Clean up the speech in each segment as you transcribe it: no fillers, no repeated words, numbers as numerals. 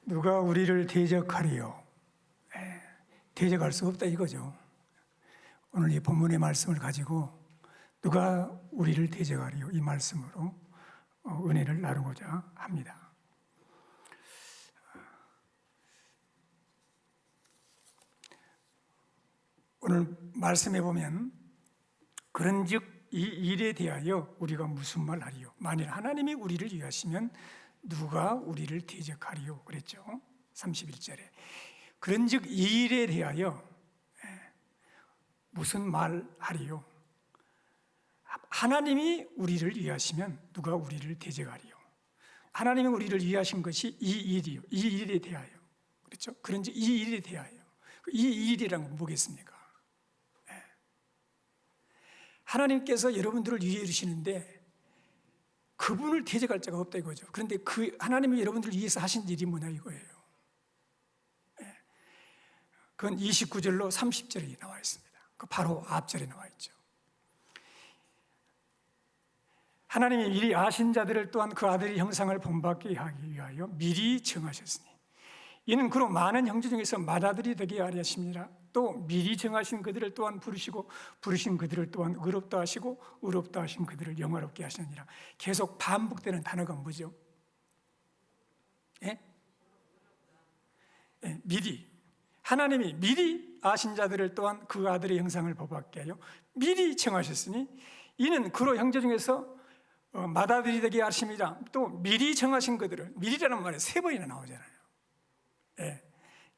누가 우리를 대적하리요? 대적할 수 없다 이거죠. 오늘 이 본문의 말씀을 가지고 누가 우리를 대적하리요? 이 말씀으로 은혜를 나누고자 합니다. 오늘 말씀해 보면 그런즉 이 일에 대하여 우리가 무슨 말 하리요? 만일 하나님이 우리를 위하시면 누가 우리를 대적하리요? 그랬죠. 31절에 그런즉 이 일에 대하여 무슨 말 하리요? 하나님이 우리를 위하시면 누가 우리를 대적하리요? 하나님이 우리를 위하신 것이 이 일이요. 이 일에 대하여. 그렇죠? 그런즉 이 일에 대하여. 이 일이란 건 뭐겠습니까? 하나님께서 여러분들을 위해 주시는데 그분을 대적할 자가 없다 이거죠. 그런데 그 하나님이 여러분들을 위해서 하신 일이 뭐냐 이거예요. 그건 29절로 30절에 나와 있습니다. 그 바로 앞절에 나와 있죠. 하나님이 미리 아신 자들을 또한 그 아들의 형상을 본받게 하기 위하여 미리 정하셨으니 이는 그로 많은 형제 중에서 맏아들이 되게 하려 하심이라. 또 미리 정하신 그들을 또한 부르시고 부르신 그들을 또한 의롭다 하시고 의롭다 하신 그들을 영화롭게 하시느니라. 계속 반복되는 단어가 뭐죠? 미리. 하나님이 미리 아신 자들을 또한 그 아들의 형상을 본받게 하여 미리 정하셨으니 이는 그로 형제 중에서 맏아들이 되게 하심이라. 또 미리 정하신 그들을, 미리라는 말이 3번이나 나오잖아요.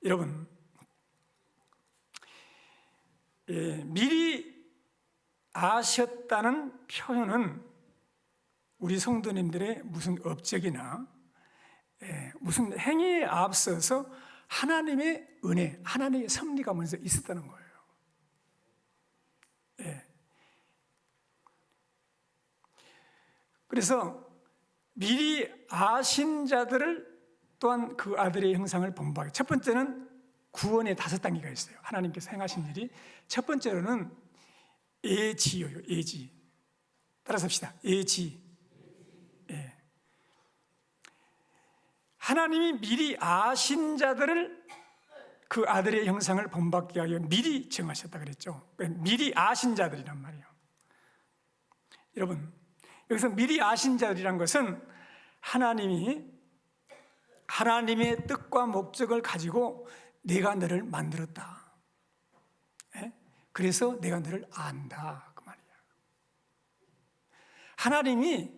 여러분, 미리 아셨다는 표현은 우리 성도님들의 무슨 업적이나 무슨 행위에 앞서서 하나님의 은혜, 하나님의 섭리가 먼저 있었다는 거예요. 그래서 미리 아신 자들을 또한 그 아들의 형상을 본받게. 첫 번째는 구원의 5단계가 있어요. 하나님께서 행하신 일이. 첫 번째로는 예지요. 예지. 따라서 합시다. 예지. 하나님이 미리 아신 자들을 그 아들의 형상을 본받게 하여 미리 정하셨다 그랬죠. 미리 아신 자들이란 말이에요. 여러분, 여기서 미리 아신 자들이란 것은 하나님의 뜻과 목적을 가지고 내가 너를 만들었다. 그래서 내가 너를 안다. 그 말이야. 하나님이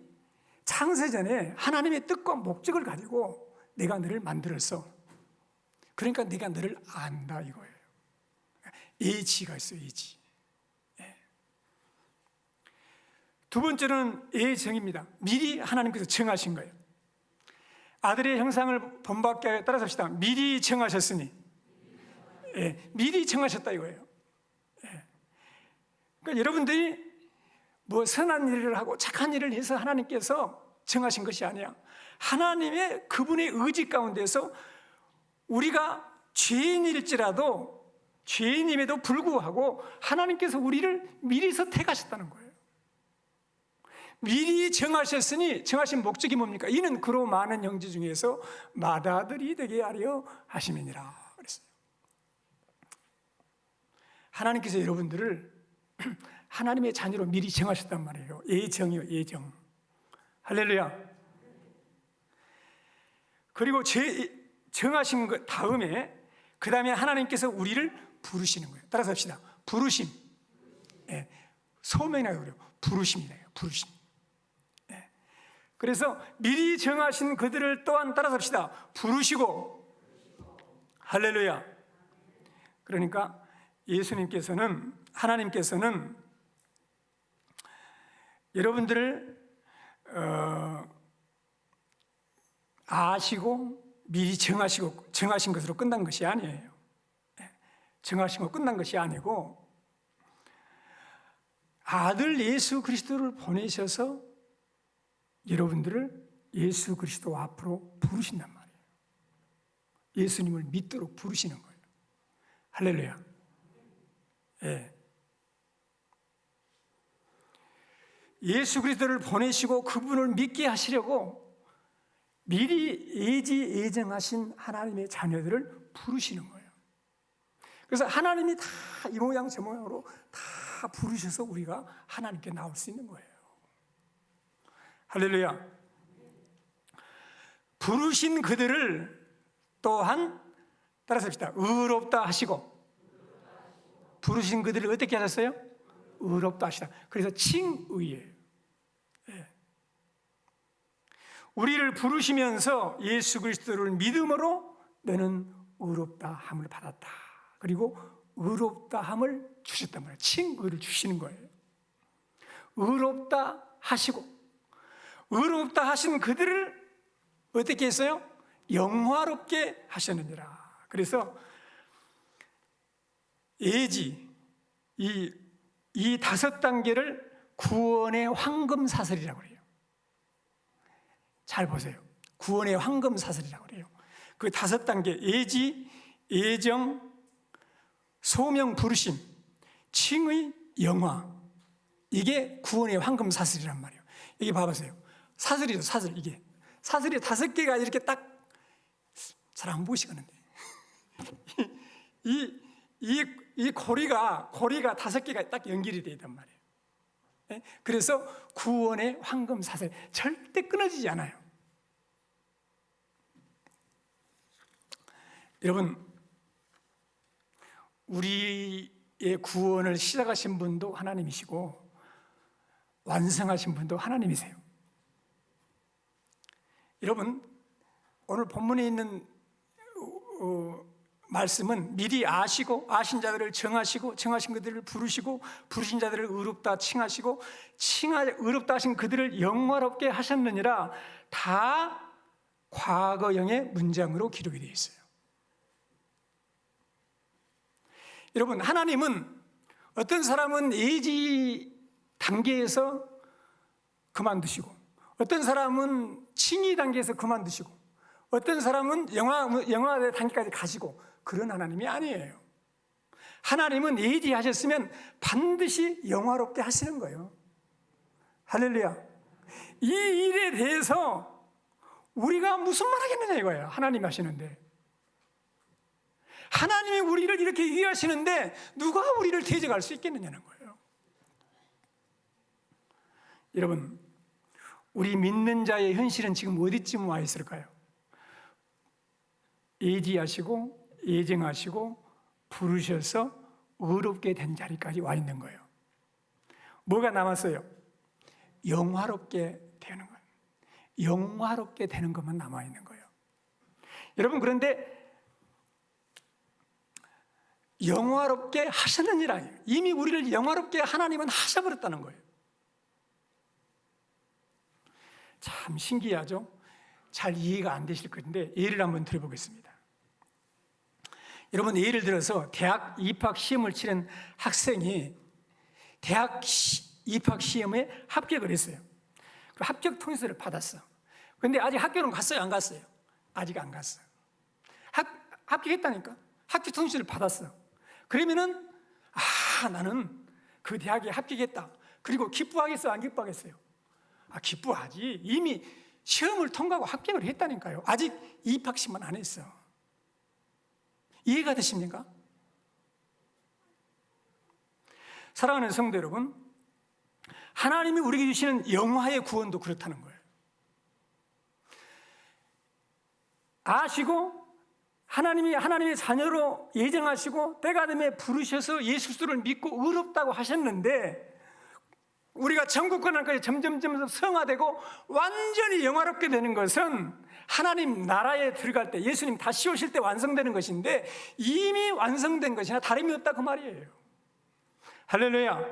창세전에 하나님의 뜻과 목적을 가지고 내가 너를 만들었어. 그러니까 내가 너를 안다 이거예요. 예지가 있어요. 예지. 두 번째는 예정입니다. 미리 하나님께서 정하신 거예요. 아들의 형상을 본받게 하여 따라서 합시다. 미리 정하셨으니. 미리 정하셨다 이거예요. 그러니까 여러분들이 뭐 선한 일을 하고 착한 일을 해서 하나님께서 정하신 것이 아니야. 하나님의 그분의 의지 가운데서 우리가 죄인일지라도 죄인임에도 불구하고 하나님께서 우리를 미리서 택하셨다는 거예요. 미리 정하셨으니 정하신 목적이 뭡니까? 이는 그로 많은 형제 중에서 맏아들이 되게 하려 하심이니라 그랬어요. 하나님께서 여러분들을 하나님의 자녀로 미리 정하셨단 말이에요. 예정이요, 예정. 할렐루야. 그리고 정하신 것 다음에 그 다음에 하나님께서 우리를 부르시는 거예요. 따라서 합시다. 부르심. 소명이라고 그래요. 부르심이래요. 부르심. 그래서 미리 정하신 그들을 또한 따라서 합시다. 부르시고. 할렐루야. 그러니까 하나님께서는 여러분들을 아시고 미리 정하신 것으로 끝난 것이 아니에요. 정하신 거 끝난 것이 아니고 아들 예수 그리스도를 보내셔서 여러분들을 예수 그리스도 앞으로 부르신단 말이에요. 예수님을 믿도록 부르시는 거예요. 할렐루야. 예수 그리스도를 보내시고 그분을 믿게 하시려고 미리 예정하신 하나님의 자녀들을 부르시는 거예요. 그래서 하나님이 다 이 모양 저 모양으로 다 부르셔서 우리가 하나님께 나올 수 있는 거예요. 할렐루야. 부르신 그들을 또한 따라서 합시다. 의롭다 하시고. 부르신 그들을 어떻게 하셨어요? 의롭다 하시다. 그래서 칭의예요. 네. 우리를 부르시면서 예수 그리스도를 믿음으로 너는 의롭다 함을 받았다. 그리고 의롭다 함을 주셨단 말이에요. 칭의를 주시는 거예요. 의롭다 하시고, 의롭다 하신 그들을 어떻게 했어요? 영화롭게 하셨느니라. 그래서 예지, 이 5단계를 구원의 황금사슬이라고 그래요. 잘 보세요. 구원의 황금사슬이라고 그래요. 그 5단계, 예지, 예정, 소명 부르심, 칭의, 영화, 이게 구원의 황금사슬이란 말이에요. 여기 봐보세요. 사슬이죠, 사슬. 이게 사슬이 5개가 이렇게 딱 잘 안 보시겠는데 이 고리가 5개가 딱 연결이 되어 있단 말이에요. 그래서 구원의 황금사슬, 절대 끊어지지 않아요. 여러분, 우리의 구원을 시작하신 분도 하나님이시고 완성하신 분도 하나님이세요. 여러분, 오늘 본문에 있는 말씀은 미리 아시고 아신 자들을 정하시고 정하신 그들을 부르시고 부르신 자들을 의롭다 칭하시고 의롭다 하신 그들을 영화롭게 하셨느니라, 다 과거형의 문장으로 기록이 되어 있어요. 여러분, 하나님은 어떤 사람은 예지 단계에서 그만두시고, 어떤 사람은 칭의 단계에서 그만두시고, 어떤 사람은 영화 단계까지 가시고, 그런 하나님이 아니에요. 하나님은 예지하셨으면 반드시 영화롭게 하시는 거예요. 할렐루야. 이 일에 대해서 우리가 무슨 말 하겠느냐 이거예요. 하나님 하시는데, 하나님이 우리를 이렇게 위하시는데 누가 우리를 대적할 수 있겠느냐는 거예요. 여러분, 우리 믿는 자의 현실은 지금 어디쯤 와 있을까요? 예지하시고 예정하시고 부르셔서 의롭게 된 자리까지 와 있는 거예요. 뭐가 남았어요? 영화롭게 되는 거예요. 영화롭게 되는 것만 남아 있는 거예요. 여러분, 그런데 영화롭게 하셨느니라, 이미 우리를 영화롭게 하나님은 하셔버렸다는 거예요. 참 신기하죠? 잘 이해가 안 되실 건데 예를 한번 들어보겠습니다. 여러분, 예를 들어서 대학 입학 시험을 치른 학생이 대학 입학 시험에 합격을 했어요. 그 합격 통지서를 받았어. 그런데 아직 학교는 갔어요, 안 갔어요? 아직 안 갔어. 합격했다니까. 합격 통지서를 받았어. 그러면은 나는 그 대학에 합격했다. 그리고 기뻐하겠어요, 안 기뻐하겠어요? 기뻐하지. 이미 시험을 통과하고 합격을 했다니까요. 아직 입학식만 안 했어. 이해가 되십니까? 사랑하는 성도 여러분, 하나님이 우리에게 주시는 영화의 구원도 그렇다는 거예요. 아시고 하나님이 하나님의 자녀로 예정하시고 때가 되면 부르셔서 예수 그리스도를 믿고 의롭다고 하셨는데, 우리가 천국 권한까지 점점 성화되고 완전히 영화롭게 되는 것은 하나님 나라에 들어갈 때, 예수님 다시 오실 때 완성되는 것인데, 이미 완성된 것이나 다름이 없다 그 말이에요. 할렐루야.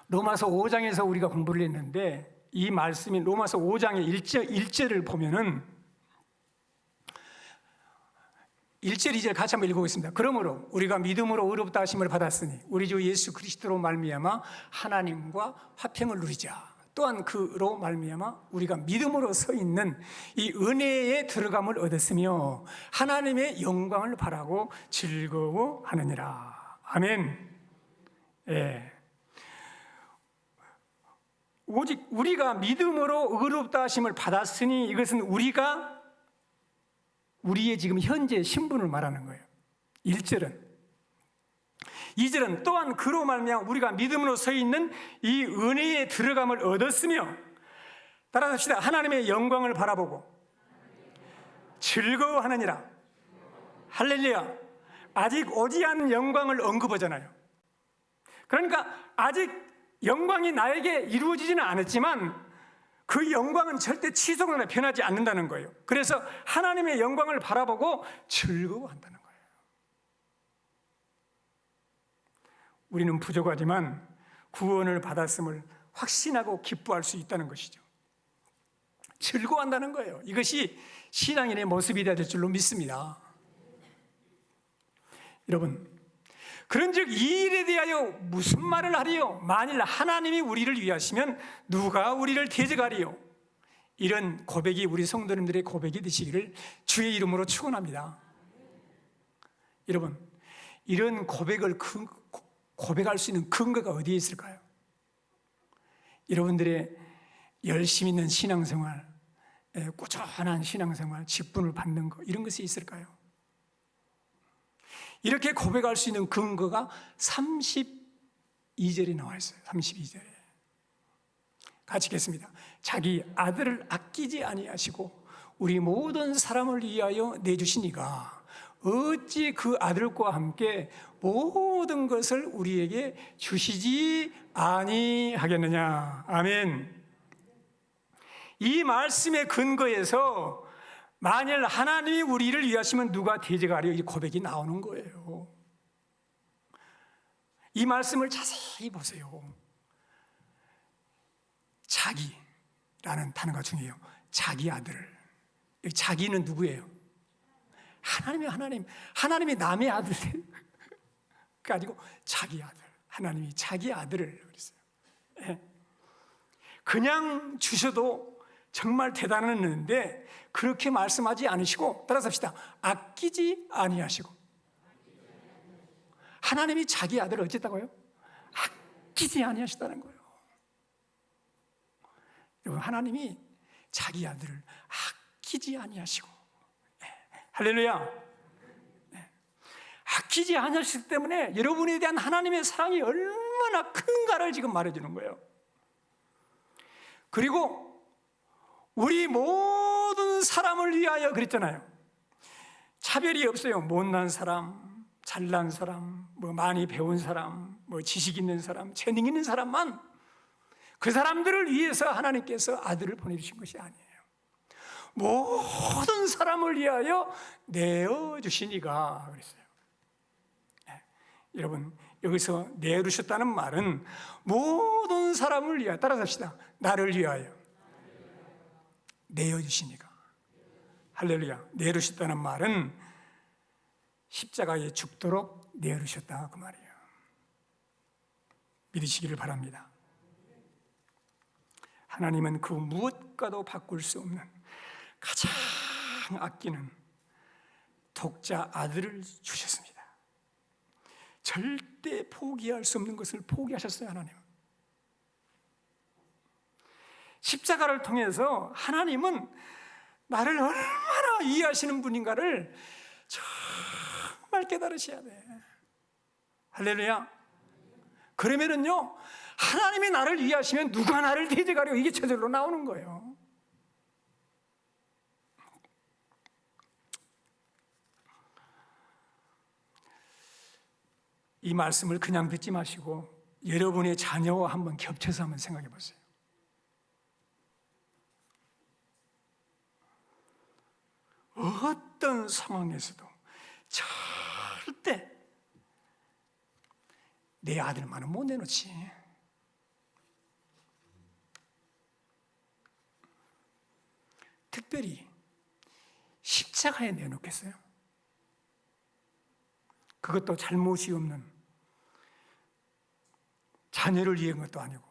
로마서 5장에서 우리가 공부를 했는데, 이 말씀이 로마서 5장의 1절을 보면은 1절 2절 같이 한번 읽어보겠습니다. 그러므로 우리가 믿음으로 의롭다 하심을 받았으니 우리 주 예수 그리스도로 말미암아 하나님과 화평을 누리자. 또한 그로 말미암아 우리가 믿음으로 서 있는 이 은혜에 들어감을 얻었으며 하나님의 영광을 바라고 즐거워하느니라. 아멘. 예. 오직 우리가 믿음으로 의롭다 하심을 받았으니 이것은 우리가 우리의 지금 현재 신분을 말하는 거예요. 1절은. 2절은 또한 그로 말미암아 우리가 믿음으로 서 있는 이 은혜에 들어감을 얻었으며, 따라서 합시다. 하나님의 영광을 바라보고 즐거워하느니라. 할렐루야. 아직 오지 않은 영광을 언급하잖아요. 그러니까 아직 영광이 나에게 이루어지지는 않았지만 그 영광은 절대 취소거나 변하지 않는다는 거예요. 그래서 하나님의 영광을 바라보고 즐거워한다는 거예요. 우리는 부족하지만 구원을 받았음을 확신하고 기뻐할 수 있다는 것이죠. 즐거워한다는 거예요. 이것이 신앙인의 모습이 되야 될 줄로 믿습니다. 여러분, 그런즉 이 일에 대하여 무슨 말을 하리요? 만일 하나님이 우리를 위하시면 누가 우리를 대적하리요? 이런 고백이 우리 성도님들의 고백이 되시기를 주의 이름으로 축원합니다. 여러분, 이런 고백을 고백할 수 있는 근거가 어디에 있을까요? 여러분들의 열심 있는 신앙생활, 꾸준한 신앙생활, 직분을 받는 것, 이런 것이 있을까요? 이렇게 고백할 수 있는 근거가 32절에 나와 있어요. 32절에 같이 읽겠습니다. 자기 아들을 아끼지 아니하시고 우리 모든 사람을 위하여 내주시니가 어찌 그 아들과 함께 모든 것을 우리에게 주시지 아니하겠느냐. 아멘. 이 말씀의 근거에서 만일 하나님이 우리를 위하시면 누가 대적하리요? 이 고백이 나오는 거예요. 이 말씀을 자세히 보세요. 자기라는 단어가 중요해요. 자기 아들. 자기는 누구예요? 하나님이 하나님이 남의 아들이 아니고 자기 아들. 하나님이 자기 아들을 그랬어요. 그냥 주셔도 정말 대단한 은혜인데 그렇게 말씀하지 않으시고, 따라서 합시다. 아끼지 아니하시고. 하나님이 자기 아들을 어쨌다고요? 아끼지 아니하시다는 거예요. 여러분, 하나님이 자기 아들을 아끼지 아니하시고, 할렐루야. 아끼지 아니하시기 때문에 여러분에 대한 하나님의 사랑이 얼마나 큰가를 지금 말해주는 거예요. 그리고 우리 모든 사람을 위하여 그랬잖아요. 차별이 없어요. 못난 사람, 잘난 사람, 많이 배운 사람, 지식 있는 사람, 재능 있는 사람만, 그 사람들을 위해서 하나님께서 아들을 보내주신 것이 아니에요. 모든 사람을 위하여 내어주시니가 그랬어요. 여러분, 여기서 내어주셨다는 말은 모든 사람을 위하여, 따라서 합시다. 나를 위하여 내어주시니까. 할렐루야. 내어주셨다는 말은 십자가에 죽도록 내어주셨다 그 말이에요. 믿으시기를 바랍니다. 하나님은 그 무엇과도 바꿀 수 없는 가장 아끼는 독자 아들을 주셨습니다. 절대 포기할 수 없는 것을 포기하셨어요. 하나님은 십자가를 통해서 하나님은 나를 얼마나 이해하시는 분인가를 정말 깨달으셔야 돼. 할렐루야. 그러면은요, 하나님이 나를 이해하시면 누가 나를 대적하려, 이게 저절로 나오는 거예요. 이 말씀을 그냥 듣지 마시고 여러분의 자녀와 한번 겹쳐서 한번 생각해 보세요. 어떤 상황에서도 절대 내 아들만은 못 내놓지. 특별히 십자가에 내놓겠어요? 그것도 잘못이 없는 자녀를 위한 것도 아니고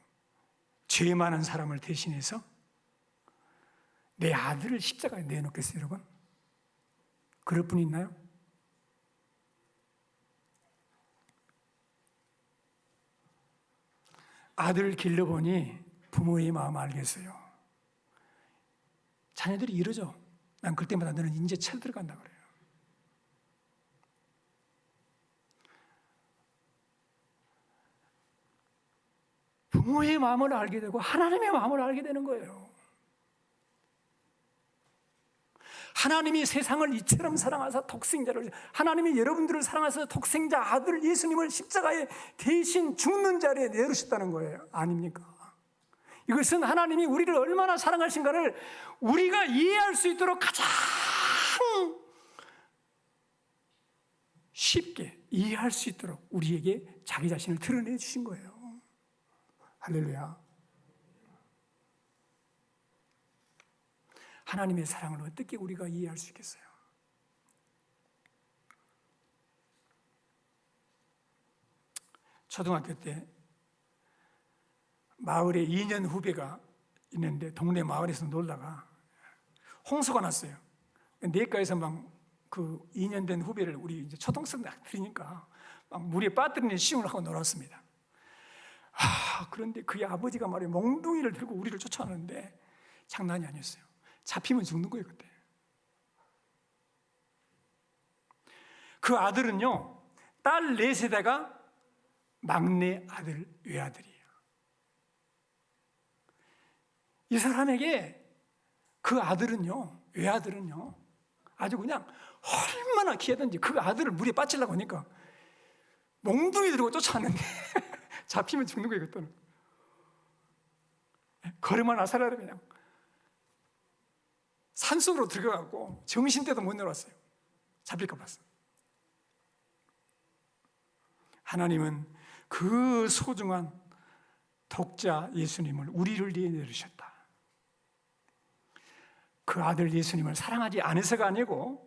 죄 많은 사람을 대신해서 내 아들을 십자가에 내놓겠어요, 여러분? 그럴 분 있나요? 아들을 길러보니 부모의 마음 알겠어요. 자녀들이 이러죠. 난 그때마다 너는 이제 철 들어간다 그래요. 부모의 마음을 알게 되고 하나님의 마음을 알게 되는 거예요. 하나님이 세상을 이처럼 사랑하사 독생자를, 하나님이 여러분들을 사랑하셔서 독생자 아들 예수님을 십자가에 대신 죽는 자리에 내놓으셨다는 거예요. 아닙니까? 이것은 하나님이 우리를 얼마나 사랑하신가를 우리가 이해할 수 있도록 가장 쉽게 이해할 수 있도록 우리에게 자기 자신을 드러내 주신 거예요. 할렐루야. 하나님의 사랑을 어떻게 우리가 이해할 수 있겠어요? 초등학교 때 마을에 2년 후배가 있는데 동네 마을에서 놀다가 홍수가 났어요. 내과에서 막 그 2년 된 후배를 우리 이제 초등생 들이니까 막 물에 빠뜨리는 시험을 하고 놀았습니다. 그런데 그의 아버지가 말이에요. 몽둥이를 들고 우리를 쫓아오는데 장난이 아니었어요. 잡히면 죽는 거예요, 그때. 그 아들은요, 딸 4세대가 막내 아들, 외아들이에요. 이 사람에게 그 아들은요, 외아들은요, 아주 그냥 얼마나 귀하든지 그 아들을 물에 빠뜨리려고 하니까 몽둥이 들고 쫓아왔는데 잡히면 죽는 거예요, 그때는. 걸음만 아사라를 그냥 산속으로 들어가고 정신때도 못 내려왔어요. 잡힐까 봐서. 하나님은 그 소중한 독자 예수님을 우리를 위해 내주셨다. 그 아들 예수님을 사랑하지 않아서가 아니고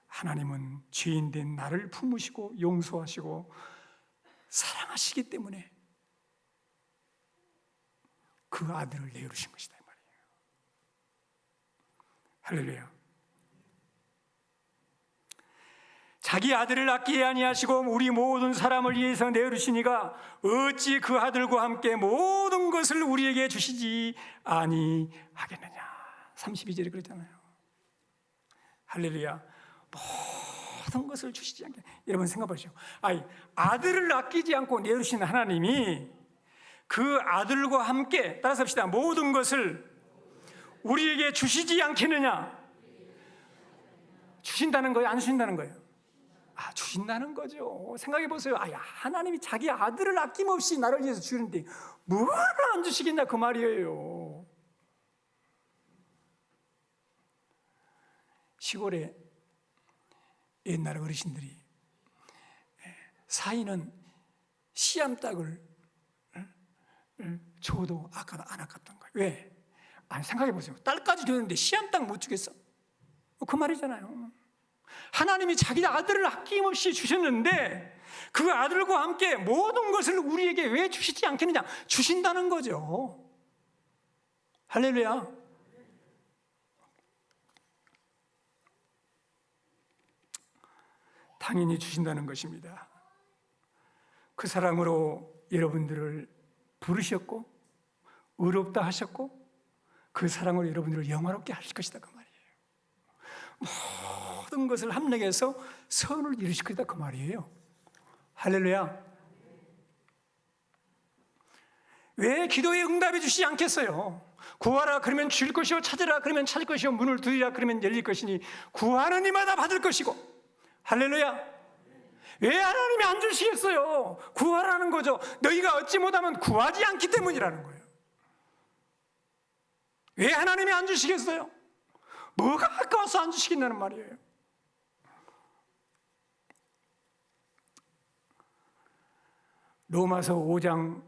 하나님은 죄인된 나를 품으시고 용서하시고 사랑하시기 때문에 그 아들을 내어주신 것이다, 이 말이에요. 할렐루야. 자기 아들을 아끼지 아니하시고 우리 모든 사람을 위해서 내어주시니가 어찌 그 아들과 함께 모든 것을 우리에게 주시지 아니하겠느냐. 32절에 그랬잖아요. 할렐루야. 모든 것을 주시지 않게. 여러분 생각하시오. 아들을 아끼지 않고 내어주신 하나님이 그 아들과 함께, 따라서 합시다, 모든 것을 우리에게 주시지 않겠느냐. 주신다는 거예요? 안 주신다는 거예요? 주신다는 거죠. 생각해 보세요. 하나님이 자기 아들을 아낌없이 나를 위해서 주는데 뭘 안 주시겠냐, 그 말이에요. 시골에 옛날 어르신들이 사이는 씨암탉을 줘도 안 아깝던 거예요. 왜? 생각해 보세요. 딸까지 줬는데 씨암탉 못 주겠어? 그 말이잖아요. 하나님이 자기 아들을 아낌없이 주셨는데 그 아들과 함께 모든 것을 우리에게 왜 주시지 않겠느냐? 주신다는 거죠. 할렐루야. 당연히 주신다는 것입니다. 그 사랑으로 여러분들을 부르셨고 의롭다 하셨고 그 사랑으로 여러분들을 영화롭게 하실 것이다, 그 말이에요. 모든 것을 합력해서 선을 이루실 것이다, 그 말이에요. 할렐루야. 왜 기도에 응답해 주시지 않겠어요? 구하라 그러면 줄 것이요, 찾으라 그러면 찾을 것이요, 문을 두드리라 그러면 열릴 것이니 구하는 이마다 받을 것이고. 할렐루야. 왜 하나님이 안 주시겠어요? 구하라는 거죠. 너희가 얻지 못하면 구하지 않기 때문이라는 거예요. 왜 하나님이 안 주시겠어요? 뭐가 아까워서 안 주시겠다는 말이에요. 로마서 5장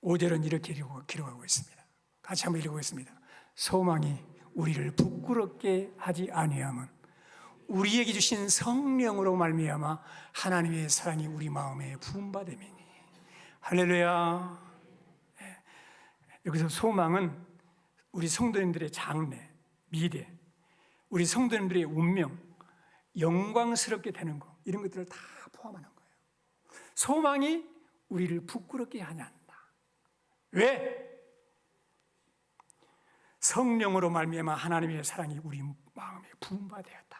5절은 이렇게 기록하고 있습니다. 같이 한번 읽어보겠습니다. 소망이 우리를 부끄럽게 하지 아니함은 우리에게 주신 성령으로 말미암아 하나님의 사랑이 우리 마음에 부음받음이니. 할렐루야. 여기서 소망은 우리 성도님들의 장래, 미래, 우리 성도님들의 운명, 영광스럽게 되는 것, 이런 것들을 다 포함하는 거예요. 소망이 우리를 부끄럽게 하지 않는다. 왜? 성령으로 말미암아 하나님의 사랑이 우리 마음에 부음받았다.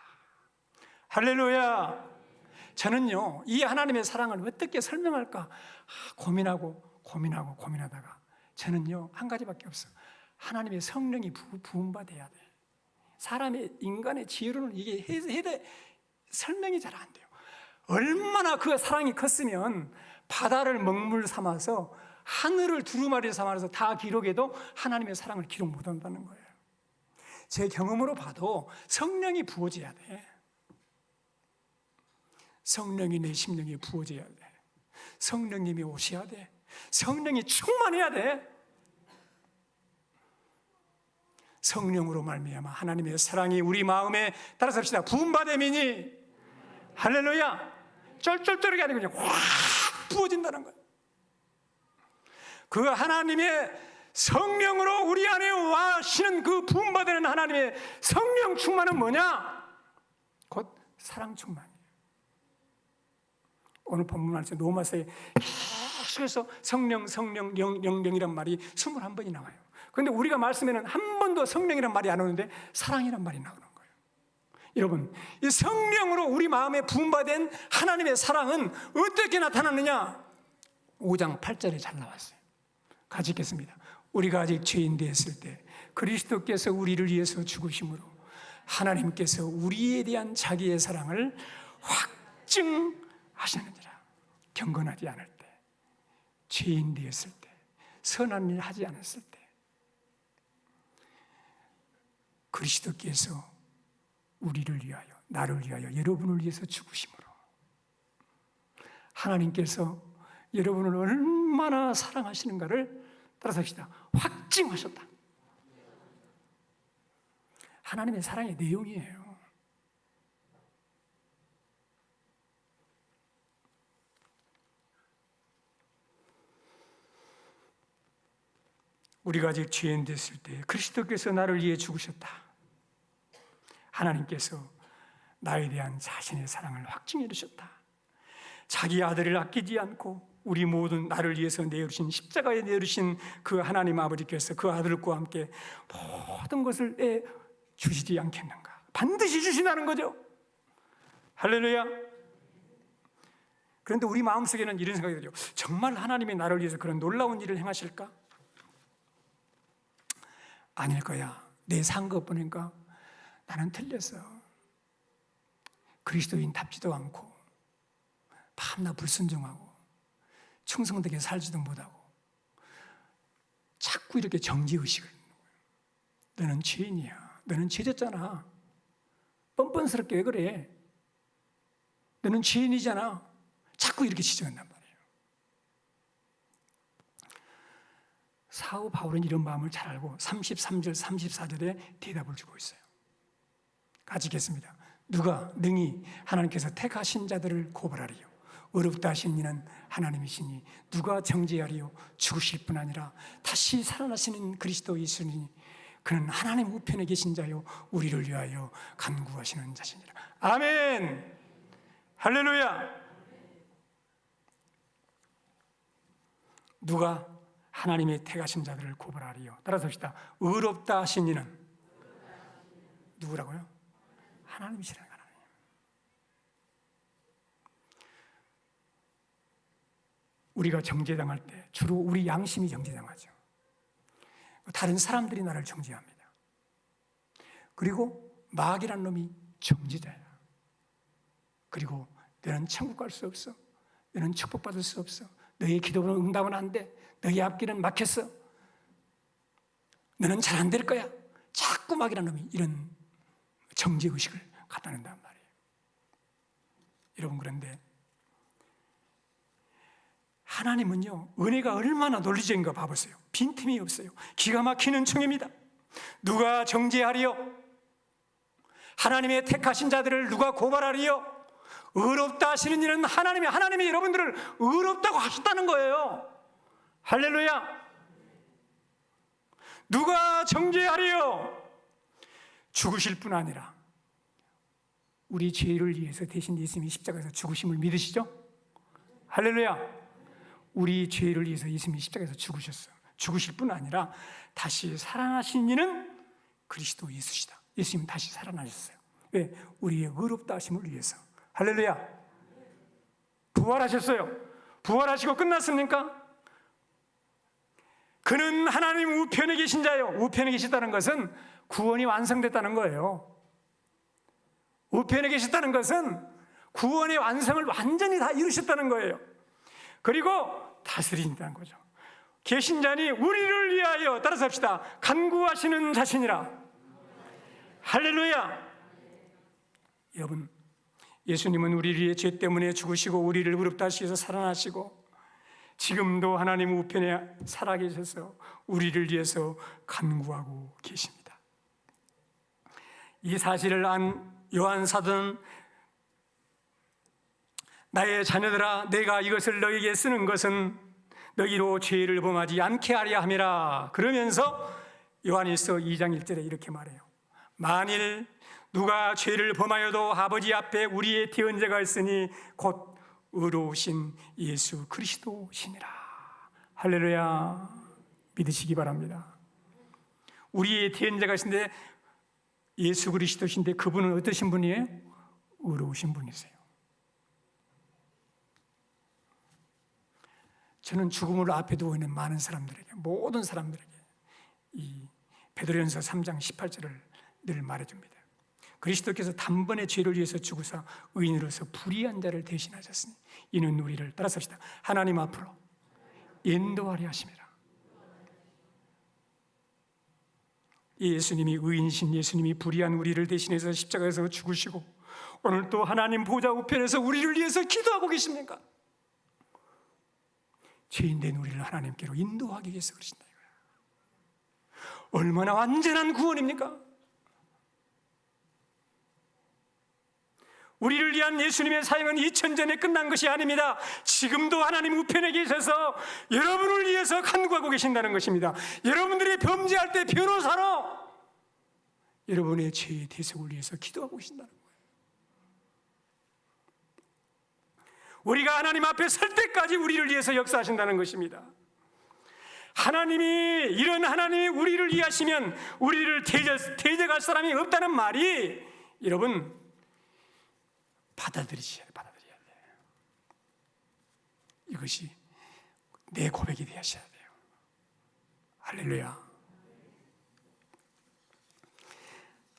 할렐루야. 저는요, 이 하나님의 사랑을 어떻게 설명할까 고민하다가 저는요, 한 가지밖에 없어. 하나님의 성령이 부음받아야 돼. 사람의 인간의 지혜로는 이게 설명이 잘 안 돼요. 얼마나 그 사랑이 컸으면 바다를 먹물 삼아서 하늘을 두루마리 삼아서 다 기록해도 하나님의 사랑을 기록 못한다는 거예요. 제 경험으로 봐도 성령이 부어져야 돼. 성령이 내 심령에 부어져야 돼. 성령님이 오셔야 돼. 성령이 충만해야 돼. 성령으로 말미암아 하나님의 사랑이 우리 마음에, 따라서 합시다, 부음받음이니 할렐루야, 쩔쩔쩔하게 아니고 그냥 확 부어진다는 거예요. 그 하나님의 성령으로 우리 안에 와시는 그 부음받는 하나님의 성령 충만은 뭐냐? 곧 사랑 충만이에요. 오늘 본문 말씀 로마서에 계속해서 성령, 영이란 말이 21번이 나와요. 그런데 우리가 말씀에는 한 번도 성령이란 말이 안 오는데 사랑이란 말이 나오는 거예요. 여러분, 이 성령으로 우리 마음에 부음받은 하나님의 사랑은 어떻게 나타나느냐? 5장 8절에 잘 나왔어요. 같이 읽겠습니다. 우리가 아직 죄인 되었을 때 그리스도께서 우리를 위해서 죽으심으로 하나님께서 우리에 대한 자기의 사랑을 확증하셨느니라. 경건하지 않을 때, 죄인 되었을 때, 선한 일 하지 않았을 때 그리스도께서 우리를 위하여, 나를 위하여, 여러분을 위해서 죽으심으로 하나님께서 여러분을 얼마나 사랑하시는가를, 따라서 합시다, 확증하셨다. 하나님의 사랑의 내용이에요. 우리가 아직 죄인 됐을 때 그리스도께서 나를 위해 죽으셨다. 하나님께서 나에 대한 자신의 사랑을 확증해 주셨다. 자기 아들을 아끼지 않고 우리 모든 나를 위해서 내어주신, 십자가에 내어주신 그 하나님 아버지께서 그 아들과 함께 모든 것을 주시지 않겠는가? 반드시 주신다는 거죠. 할렐루야. 그런데 우리 마음속에는 이런 생각이 들죠. 정말 하나님이 나를 위해서 그런 놀라운 일을 행하실까? 아닐 거야. 내 산 것 보니까 나는 틀렸어. 그리스도인답지도 않고 밤낮 불순종하고 충성되게 살지도 못하고 자꾸 이렇게 정죄의식을, 너는 죄인이야, 너는 죄졌잖아, 뻔뻔스럽게 왜 그래, 너는 죄인이잖아, 자꾸 이렇게 지적한단 말이에요. 사도 바울은 이런 마음을 잘 알고 33절 34절에 대답을 주고 있어요. 같이 읽겠습니다. 누가 능히 하나님께서 택하신 자들을 고발하리요? 어렵다 하신 이는 하나님이시니 누가 정죄하리요? 죽으실 뿐 아니라 다시 살아나시는 그리스도 예수니 그는 하나님 우편에 계신 자요 우리를 위하여 간구하시는 자시니라. 아멘. 할렐루야. 누가 하나님의 택하신 자들을 고발하리요? 따라서 합시다. 의롭다 하신 이는 누구라고요? 하나님이시라는 거예요. 우리가 정죄당할 때 주로 우리 양심이 정죄당하죠. 다른 사람들이 나를 정죄합니다. 그리고 마귀란 놈이 정죄자야. 그리고 너는 천국 갈 수 없어, 너는 축복받을 수 없어, 너의 기도는 응답은 안 돼, 너의 앞길은 막혔어, 너는 잘 안 될 거야. 자꾸 마귀란 놈이 이런 정죄의식을 갖다 낸단 말이에요. 여러분, 그런데 하나님은요, 은혜가 얼마나 논리적인가 봐보세요. 빈틈이 없어요. 기가 막히는 총입니다. 누가 정죄하리요? 하나님의 택하신 자들을 누가 고발하리요? 의롭다 하시는 이는 하나님이 여러분들을 의롭다고 하셨다는 거예요. 할렐루야. 누가 정죄하리요? 죽으실 뿐 아니라 우리 죄를 위해서 대신 예수님이 십자가에서 죽으심을 믿으시죠? 할렐루야. 우리 죄를 위해서 예수님이 십자가에서 죽으셨어요. 죽으실 뿐 아니라 다시 살아나신 이는 그리스도 예수시다. 예수님은 다시 살아나셨어요. 왜? 우리의 의롭다 하심을 위해서. 할렐루야. 부활하셨어요. 부활하시고 끝났습니까? 그는 하나님 우편에 계신 자요. 우편에 계시다는 것은 구원이 완성됐다는 거예요. 우편에 계셨다는 것은 구원의 완성을 완전히 다 이루셨다는 거예요. 그리고 다스린다는 거죠. 계신 자니 우리를 위하여, 따라서 합시다, 간구하시는 자신이라. 할렐루야. 여러분, 예수님은 우리를 위해 죄 때문에 죽으시고 우리를 의롭다 하시기 위해서 살아나시고 지금도 하나님 우편에 살아계셔서 우리를 위해서 간구하고 계십니다. 이 사실을 안 요한 사도는 나의 자녀들아, 내가 이것을 너에게 쓰는 것은 너희로 죄를 범하지 않게 하려 함이라. 그러면서 요한일서 2장 1절에 이렇게 말해요. 만일 누가 죄를 범하여도 아버지 앞에 우리의 대언자가 있으니 곧 의로우신 예수 그리스도시니라. 할렐루야. 믿으시기 바랍니다. 우리의 대언자가 있는데 예수 그리스도신데 그분은 어떠신 분이에요? 의로우신 분이세요. 저는 죽음을 앞에 두고 있는 많은 사람들에게, 모든 사람들에게 이 베드로전서 3장 18절을 늘 말해줍니다. 그리스도께서 단번에 죄를 위해서 죽으사 의인으로서 불의한 자를 대신하셨으니 이는 우리를, 따라서 합시다, 하나님 앞으로 인도하려 하심이라. 예수님이 의인이신 예수님이 불의한 우리를 대신해서 십자가에서 죽으시고 오늘 또 하나님 보좌 우편에서 우리를 위해서 기도하고 계십니까? 죄인된 우리를 하나님께로 인도하기 위해서 그러신다 이거야. 얼마나 완전한 구원입니까? 우리를 위한 예수님의 사역은 2000전에 끝난 것이 아닙니다. 지금도 하나님 우편에 계셔서 여러분을 위해서 간구하고 계신다는 것입니다. 여러분들이 범죄할 때 변호사로 여러분의 죄의 대속을 위해서 기도하고 계신다는 거예요. 우리가 하나님 앞에 설 때까지 우리를 위해서 역사하신다는 것입니다. 이런 하나님이 우리를 위하시면 우리를 대적할 사람이 없다는 말이 여러분 받아들여야 돼요. 이것이 내 고백이 되어야 돼요. 할렐루야.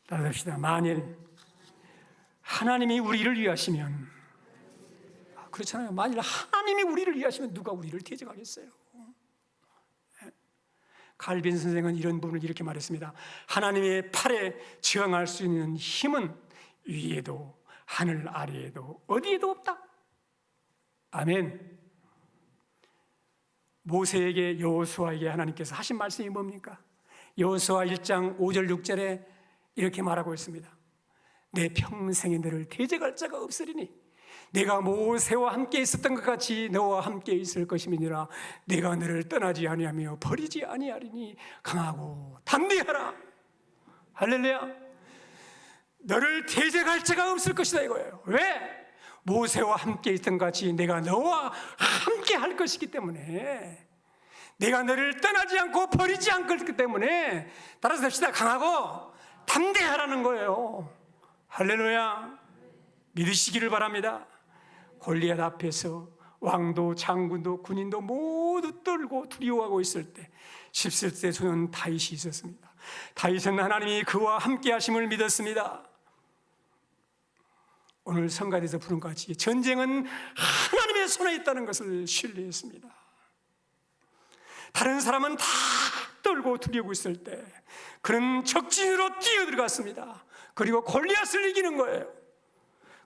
따라합시다. 만일 하나님이 우리를 위하시면, 그렇잖아요. 만일 하나님이 우리를 위하시면 누가 우리를 대적하겠어요? 칼빈 선생은 이런 부분을 이렇게 말했습니다. 하나님의 팔에 저항할 수 있는 힘은 위에도 하늘 아래에도 어디에도 없다. 아멘. 모세에게, 여호수아에게 하나님께서 하신 말씀이 뭡니까? 여호수아 1장 5절 6절에 이렇게 말하고 있습니다. 내 평생에 너를 대적할 자가 없으리니 내가 모세와 함께 있었던 것 같이 너와 함께 있을 것임이니라. 내가 너를 떠나지 아니하며 버리지 아니하리니 강하고 담대하라. 할렐루야. 너를 대적할 자가 없을 것이다 이거예요. 왜? 모세와 함께 있던 것 같이 내가 너와 함께 할 것이기 때문에, 내가 너를 떠나지 않고 버리지 않을 것이기 때문에, 따라서 합시다, 강하고 담대하라는 거예요. 할렐루야. 믿으시기를 바랍니다. 골리앗 앞에서 왕도 장군도 군인도 모두 떨고 두려워하고 있을 때 10세 소년 다윗이 있었습니다. 다윗은 하나님이 그와 함께 하심을 믿었습니다. 오늘 성가대에서 부른 것 같이 전쟁은 하나님의 손에 있다는 것을 신뢰했습니다. 다른 사람은 다 떨고 두려워하고 있을 때 그는 적진으로 뛰어들어갔습니다. 그리고 골리앗을 이기는 거예요.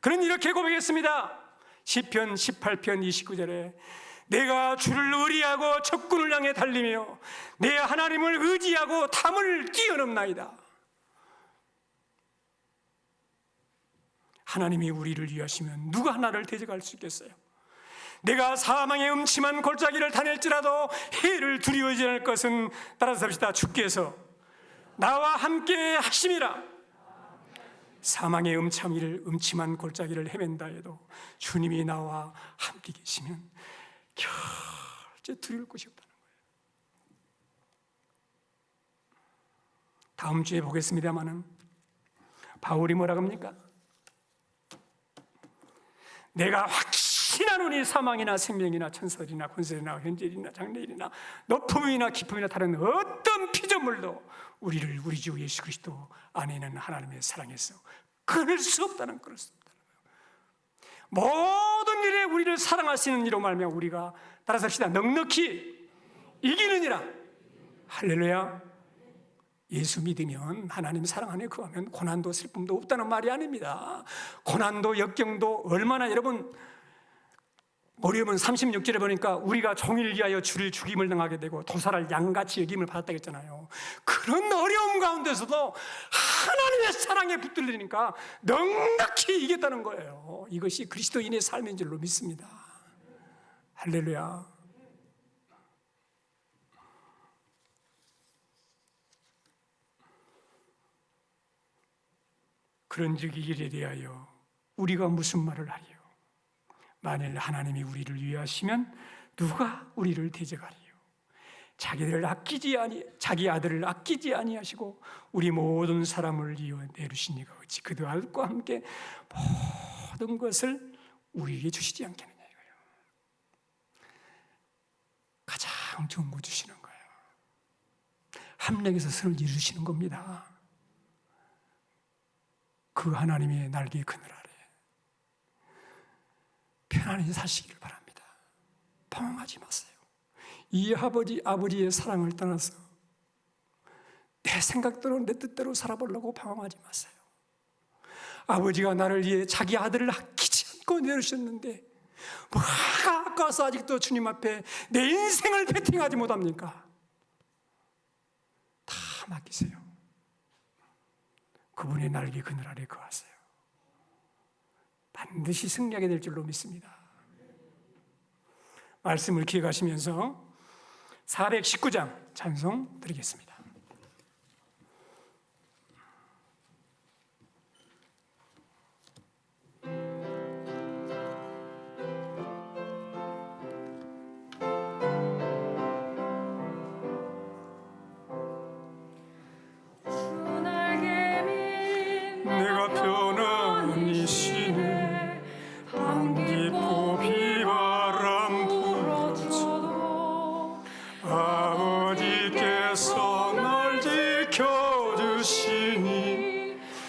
그는 이렇게 고백했습니다. 시편 18편 29절에 내가 주를 의리하고 적군을 향해 달리며 내 하나님을 의지하고 담을 뛰어넘나이다. 하나님이 우리를 위하시면 누가 나를 대적할 수 있겠어요? 내가 사망의 음침한 골짜기를 다닐지라도 해를 두려워하지 않을 것은, 따라서 합시다, 주께서 나와 함께 하심이라. 사망의 음침한 골짜기를 헤맨다 해도 주님이 나와 함께 계시면 결코 두려울 것이 없다는 거예요. 다음 주에 보겠습니다마는 바울이 뭐라고 합니까? 내가 확신하노니 사망이나 생명이나 천사들이나 권세나 현재일이나 장래일이나 높음이나 깊음이나 다른 어떤 피조물도 우리를 우리 주 예수 그리스도 안에 있는 하나님의 사랑에서 끊을 수 없다는 거예요. 모든 일에 우리를 사랑하시는 이로 말미암아 우리가 따라서 합시다. 넉넉히 이기느니라. 할렐루야. 예수 믿으면 하나님 사랑 안에 거하면 고난도 슬픔도 없다는 말이 아닙니다. 고난도 역경도 얼마나 여러분 어려우면 36절에 보니까 우리가 종일 위하여 주를 죽임을 당하게 되고 도살할 양같이 여김을 받았다고 했잖아요. 그런 어려움 가운데서도 하나님의 사랑에 붙들리니까 넉넉히 이겼다는 거예요. 이것이 그리스도인의 삶인 줄로 믿습니다. 할렐루야. 그런즉 이 일에 대하여 우리가 무슨 말을 하리요? 만일 하나님이 우리를 위하시면 누가 우리를 대적하리요? 자기 아들을 아끼지 아니하시고 우리 모든 사람을 위하여 내주신 이가 어찌 그도 아들과 함께 모든 것을 우리에게 주시지 않겠느냐 이거예요. 가장 좋은 거 주시는 거예요. 함량에서 선을 이루시는 겁니다. 그 하나님의 날개 그늘 아래 편안히 사시기를 바랍니다. 방황하지 마세요. 이 아버지의 사랑을 떠나서 내 생각대로 내 뜻대로 살아보려고 방황하지 마세요. 아버지가 나를 위해 자기 아들을 아끼지 않고 내주셨는데 뭐가 아까워서 아직도 주님 앞에 내 인생을 베팅하지 못합니까? 다 맡기세요. 그분의 날개 그늘 아래 거하세요. 반드시 승리하게 될 줄로 믿습니다. 말씀을 기억하시면서 419장 찬송 드리겠습니다. 내가 편안히 쉬네 반기포 비바람 불어쳐도 아버지께서 날 지켜주시니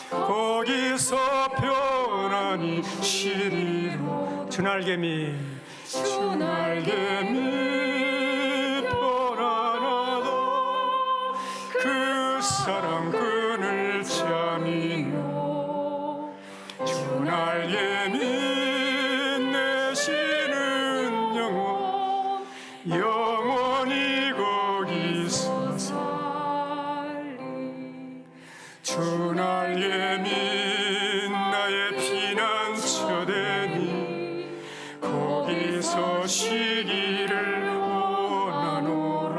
거기서 편안히 쉬리로 주 날개미 편안하다 그 사랑 끈을 잠이며 주 날개미 내쉬는 영원히 거기서 살리 주 날개미 나의 피난처 되니 거기서 쉬기를 원하노라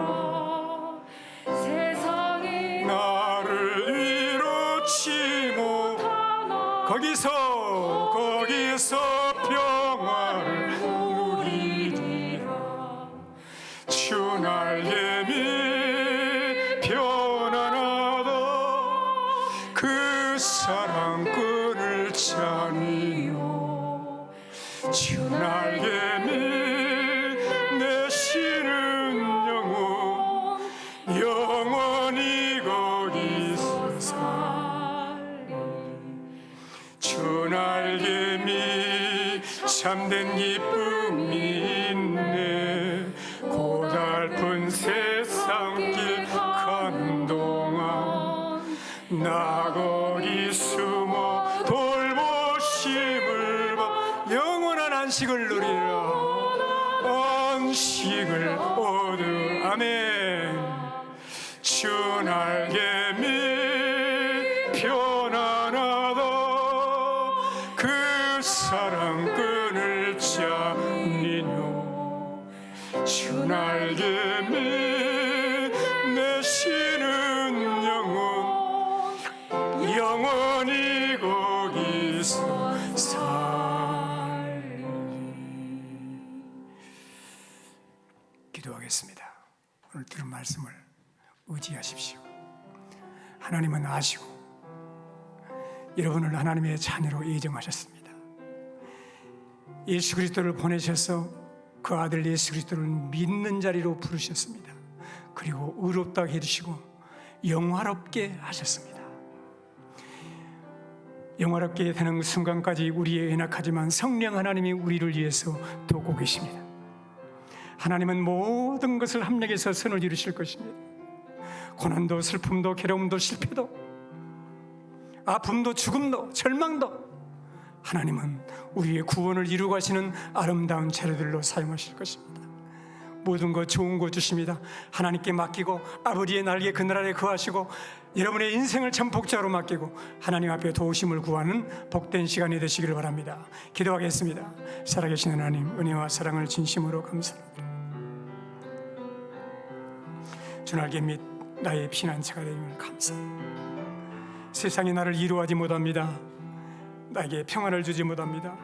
나를 이루지 못하나 거기서 평화를 누리리라 주 날개미 편안하다 그 사랑 끈을 잠이요 주 날개미 내쉬는 영원히 거기서 살리 주 날개미 참된 기쁨이 있네 고달픈 세상길 가는 동안 나 거기 숨어 돌보심을 받 영원한 안식을 누리라 안식을 얻으 아멘 주 날개미 편안하다 그 사랑 끈을 잡니뇨 주 날개미 내쉬는 영원히 거기서 살리 기도하겠습니다. 오늘 들은 말씀을 의지하십시오. 하나님은 아시고 여러분을 하나님의 자녀로 예정하셨습니다. 예수 그리스도를 보내셔서 그 아들 예수 그리스도를 믿는 자리로 부르셨습니다. 그리고 의롭다고 해주시고 영화롭게 하셨습니다. 영화롭게 되는 순간까지 우리의 연약하지만 성령 하나님이 우리를 위해서 돕고 계십니다. 하나님은 모든 것을 합력해서 선을 이루실 것입니다. 고난도 슬픔도 괴로움도 실패도 아픔도 죽음도 절망도 하나님은 우리의 구원을 이루고 가시는 아름다운 재료들로 사용하실 것입니다. 모든 것 좋은 것 주십니다. 하나님께 맡기고 아버지의 날개 그늘 아래 거하시고 여러분의 인생을 전폭적으로 맡기고 하나님 앞에 도우심을 구하는 복된 시간이 되시기를 바랍니다. 기도하겠습니다. 살아계신 하나님, 은혜와 사랑을 진심으로 감사합니다. 주날개 및 나의 피난처가 되임을 감사합니다. 세상이 나를 이루어하지 못합니다. 나에게 평안을 주지 못합니다.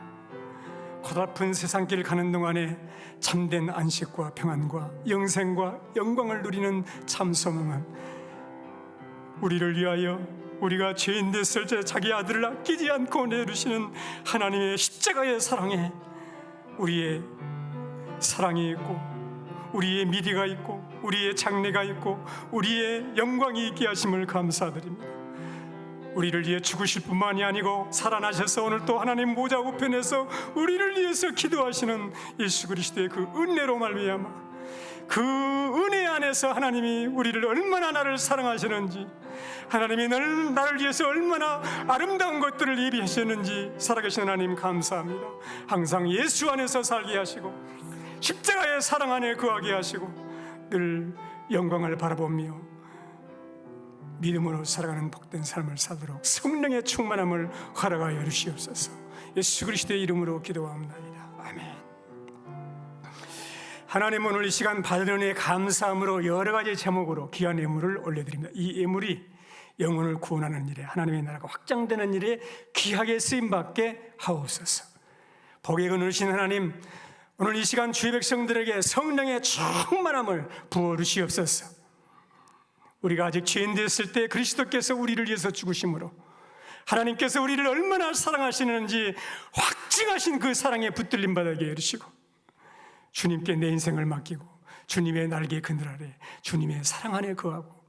고달픈 세상길 가는 동안에 참된 안식과 평안과 영생과 영광을 누리는 참 소망은 우리를 위하여 우리가 죄인 됐을 때 자기 아들을 아끼지 않고 내주시는 하나님의 십자가의 사랑에 우리의 사랑이 있고 우리의 미디가 있고 우리의 장래가 있고 우리의 영광이 있게 하심을 감사드립니다. 우리를 위해 죽으실 뿐만이 아니고 살아나셔서 오늘 또 하나님 모자 우편에서 우리를 위해서 기도하시는 예수 그리스도의 그 은혜로 말미암아 그 은혜 안에서 하나님이 우리를 얼마나 나를 사랑하시는지 하나님이 나를 위해서 얼마나 아름다운 것들을 예비하셨는지 살아계신 하나님 감사합니다. 항상 예수 안에서 살게 하시고 십자가의 사랑 안에 거하게 하시고 늘 영광을 바라보며 믿음으로 살아가는 복된 삶을 살도록 성령의 충만함을 허락하여 주시옵소서. 예수 그리스도의 이름으로 기도합니다. 아멘. 하나님, 오늘 이 시간 받은 은혜에 감사함으로 여러 가지 제목으로 귀한 예물을 올려드립니다. 이 예물이 영혼을 구원하는 일에 하나님의 나라가 확장되는 일에 귀하게 쓰임받게 하옵소서. 복에 거느리신 하나님, 오늘 이 시간 주의 백성들에게 성령의 충만함을 부어주시옵소서. 우리가 아직 죄인 됐을 때 그리스도께서 우리를 위해서 죽으심으로 하나님께서 우리를 얼마나 사랑하시는지 확증하신 그 사랑에 붙들림 받게 해주시고 주님께 내 인생을 맡기고 주님의 날개 그늘 아래 주님의 사랑 안에 거하고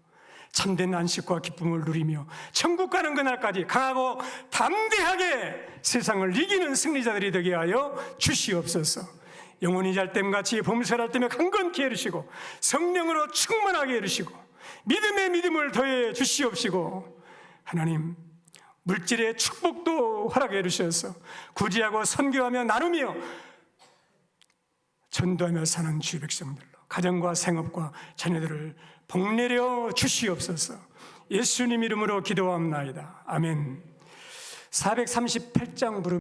참된 안식과 기쁨을 누리며 천국 가는 그날까지 강하고 담대하게 세상을 이기는 승리자들이 되게 하여 주시옵소서. 영원히 잘됨같이 범설할 때며 강건케 해주시고 성령으로 충만하게 해주시고 믿음의 믿음을 더해 주시옵시고 하나님 물질의 축복도 허락해 주셔서 구제하고 선교하며 나누며 전도하며 사는 주의 백성들로 가정과 생업과 자녀들을 복내려 주시옵소서. 예수님 이름으로 기도합나이다. 아멘. 438장 부르